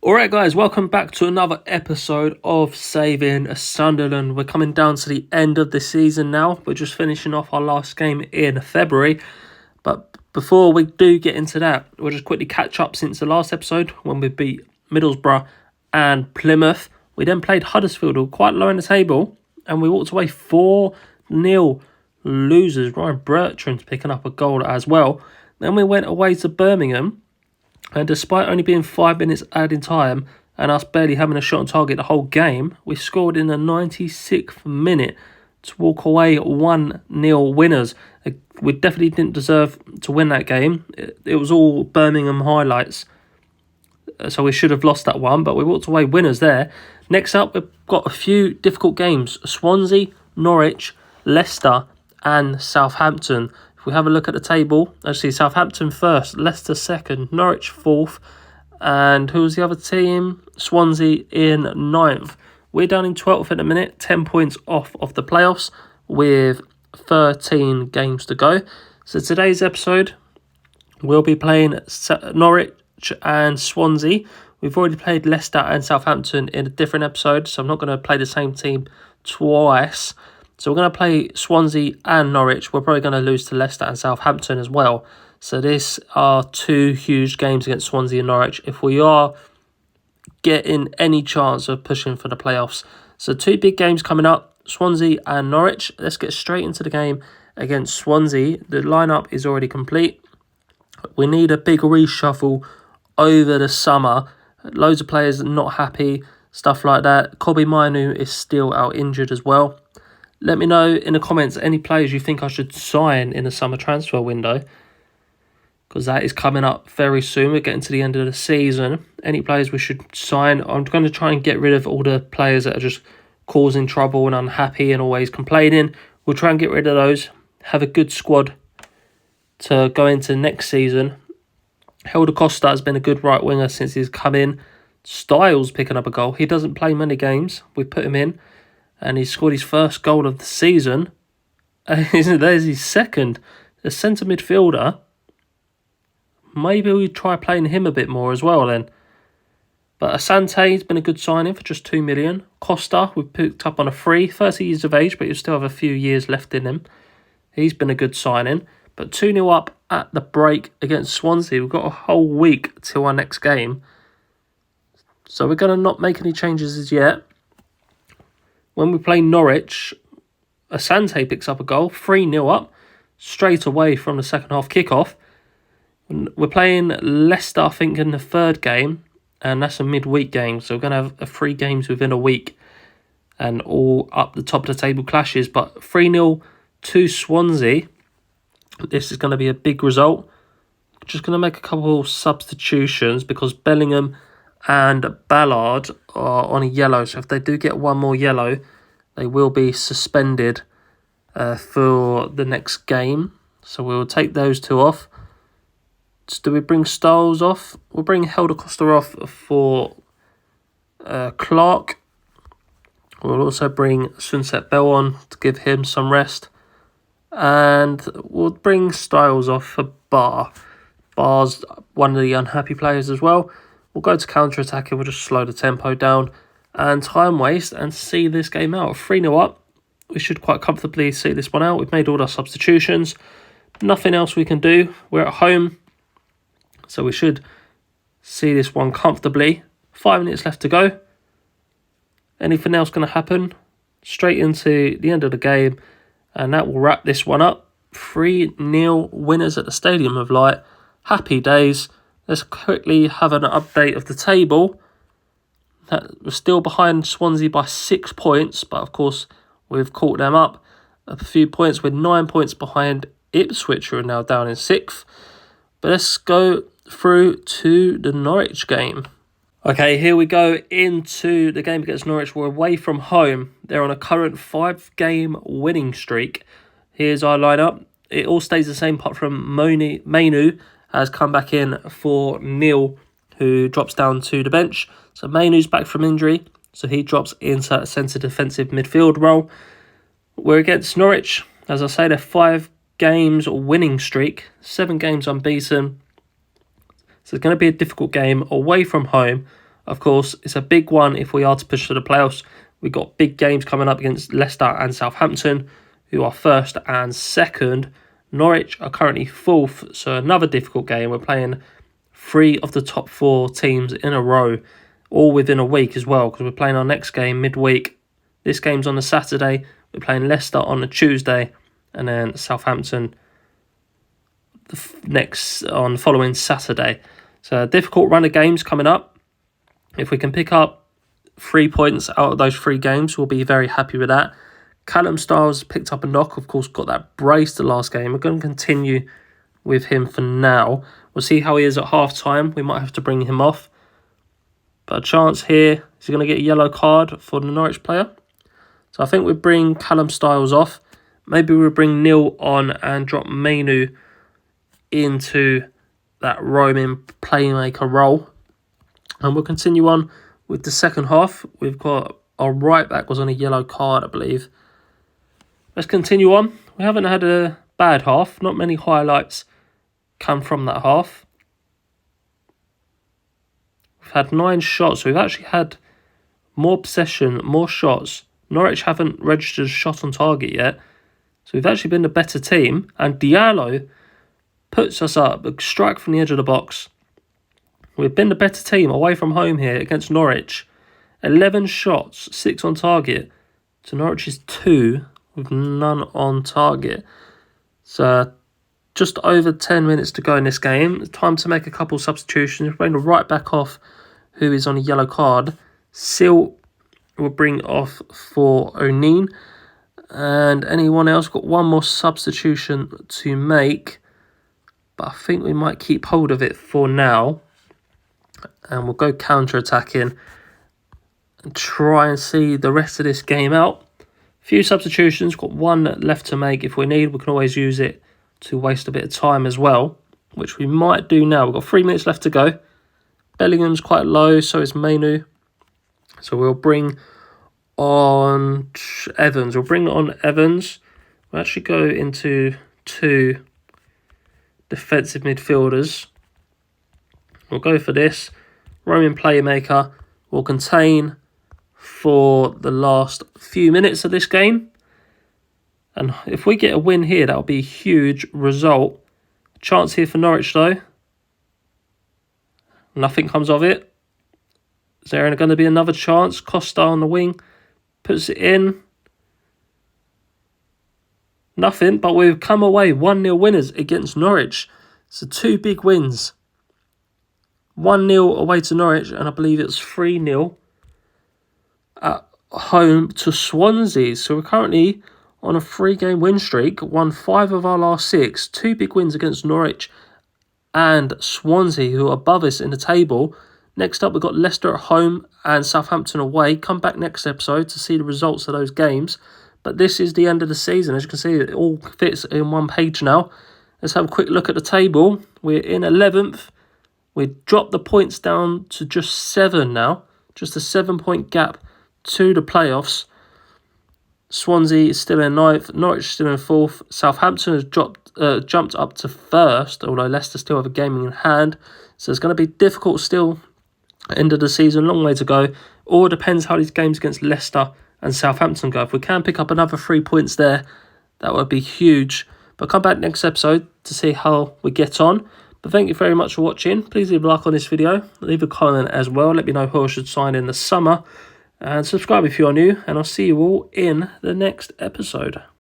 Alright guys, welcome back to another episode of Saving Sunderland. We're coming down to the end of the season now. We're just finishing off our last game in February. But before we do get into that, we'll just quickly catch up since the last episode when we beat Middlesbrough and Plymouth. We then played Huddersfield, who were quite low in the table, and we walked away 4-0 losers. Ryan Bertrand's picking up a goal as well. Then we went away to Birmingham. And despite only being 5 minutes added time and us barely having a shot on target the whole game, we scored in the 96th minute to walk away 1-0 winners. We definitely didn't deserve to win that game. It was all Birmingham highlights, so we should have lost that one, but we walked away winners there. Next up, we've got a few difficult games. Swansea, Norwich, Leicester and Southampton. If we have a look at the table, actually Southampton first, Leicester second, Norwich fourth, and who was the other team? Swansea in ninth. We're down in 12th at the minute, 10 points off of the playoffs with 13 games to go. So today's episode, we'll be playing Norwich and Swansea. We've already played Leicester and Southampton in a different episode, so I'm not going to play the same team twice. So we're going to play Swansea and Norwich. We're probably going to lose to Leicester and Southampton as well. So these are two huge games against Swansea and Norwich if we are getting any chance of pushing for the playoffs. So two big games coming up, Swansea and Norwich. Let's get straight into the game against Swansea. The lineup is already complete. We need a big reshuffle over the summer. Loads of players not happy, stuff like that. Kobbie Mainoo is still out injured as well. Let me know in the comments any players you think I should sign in the summer transfer window, because that is coming up very soon. We're getting to the end of the season. Any players we should sign. I'm going to try and get rid of all the players that are just causing trouble and unhappy and always complaining. We'll try and get rid of those. Have a good squad to go into next season. Helder Costa has been a good right winger since he's come in. Styles picking up a goal. He doesn't play many games. We put him in, and he scored his first goal of the season. There's his second. The centre midfielder. Maybe we try playing him a bit more as well then. But Asante's been a good signing for just 2 million. Costa, we've picked up on a free. 30 years of age, but he'll still have a few years left in him. He's been a good signing. But 2-0 up at the break against Swansea. We've got a whole week till our next game. So we're going to not make any changes as yet. When we play Norwich, Asante picks up a goal, 3-0 up, straight away from the second half kickoff. We're playing Leicester, I think, in the third game, and that's a midweek game. So we're going to have 3 games within a week, and all up the top of the table clashes. But 3-0 to Swansea, this is going to be a big result. Just going to make a couple of substitutions because Bellingham and Ballard are on a yellow. So if they do get one more yellow, they will be suspended for the next game. So we'll take those two off. Do we bring Styles off? We'll bring Helder Costa off for Clark. We'll also bring Sunset Bell on to give him some rest. And we'll bring Styles off for Barr. Barr's one of the unhappy players as well. We'll go to counter-attacking. We'll just slow the tempo down and time waste and see this game out. 3-0 up. We should quite comfortably see this one out. We've made all our substitutions. Nothing else we can do. We're at home, so we should see this one comfortably. 5 minutes left to go. Anything else going to happen? Straight into the end of the game, and that will wrap this one up. 3-0 winners at the Stadium of Light. Happy days. Let's quickly have an update of the table. We're still behind Swansea by 6 points, but of course we've caught them up a few points. With 9 points behind Ipswich, who are now down in 6th. But let's go through to the Norwich game. Okay, here we go into the game against Norwich. We're away from home. They're on a current 5-game winning streak. Here's our lineup. It all stays the same apart from Mainoo has come back in for Neil, who drops down to the bench. So Mainoo's back from injury, so he drops into a centre defensive midfield role. We're against Norwich. As I say, they're 5 games winning streak, 7 games unbeaten. So it's going to be a difficult game away from home. Of course, it's a big one if we are to push to the playoffs. We've got big games coming up against Leicester and Southampton, who are first and second. Norwich are currently fourth, so another difficult game. We're playing 3 of the top 4 teams in a row, all within a week as well, because we're playing our next game midweek. This game's on a Saturday. We're playing Leicester on a Tuesday, and then Southampton on the following Saturday. So a difficult run of games coming up. If we can pick up 3 points out of those 3 games, we'll be very happy with that. Callum Styles picked up a knock, of course, got that brace the last game. We're going to continue with him for now. We'll see how he is at half-time. We might have to bring him off. But a chance here, is he going to get a yellow card for the Norwich player? So I think we bring Callum Styles off. Maybe we'll bring Neil on and drop Mainu into that roaming playmaker role. And we'll continue on with the second half. We've got our right back was on a yellow card, I believe. Let's continue on. We haven't had a bad half. Not many highlights come from that half. We've had 9 shots. We've actually had more possession, more shots. Norwich haven't registered a shot on target yet. So we've actually been the better team. And Diallo puts us up, a strike from the edge of the box. We've been the better team away from home here against Norwich. 11 shots, 6 on target. To Norwich's 2 with none on target. So just over 10 minutes to go in this game. Time to make a couple substitutions. Bring the right back off, who is on a yellow card. Seal will bring off for O'Neill. And anyone else? Got one more substitution to make. But I think we might keep hold of it for now. And we'll go counter-attacking and try and see the rest of this game out. Few substitutions. Got one left to make if we need. We can always use it to waste a bit of time as well, which we might do now. We've got 3 minutes left to go. Bellingham's quite low, so is Mainu. So we'll bring on Evans. We'll bring on Evans. We'll actually go into 2 defensive midfielders. We'll go for this. Roman playmaker will contain for the last few minutes of this game. And if we get a win here, that'll be a huge result. Chance here for Norwich though. Nothing comes of it. Is there going to be another chance? Costa on the wing puts it in. Nothing, but we've come away 1-0 winners against Norwich. So 2 big wins. 1-0 away to Norwich, and I believe it's 3-0 at home to Swansea. So we're currently on a 3-game win streak. Won 5 of our last 6. 2 big wins against Norwich and Swansea, who are above us in the table. Next up, we've got Leicester at home and Southampton away. Come back next episode to see the results of those games. But this is the end of the season. As you can see, it all fits in one page now. Let's have a quick look at the table. We're in 11th. We dropped the points down to just 7 now. Just a 7-point gap to the playoffs. Swansea is still in 9th. Norwich is still in 4th. Southampton has jumped up to 1st, although Leicester still have a game in hand. So it's going to be difficult still at the end of the season. Long way to go. All depends how these games against Leicester and Southampton go. If we can pick up another 3 points there, that would be huge. But come back next episode to see how we get on. But thank you very much for watching. Please leave a like on this video. Leave a comment as well. Let me know who I should sign in the summer. And subscribe if you are new. And I'll see you all in the next episode.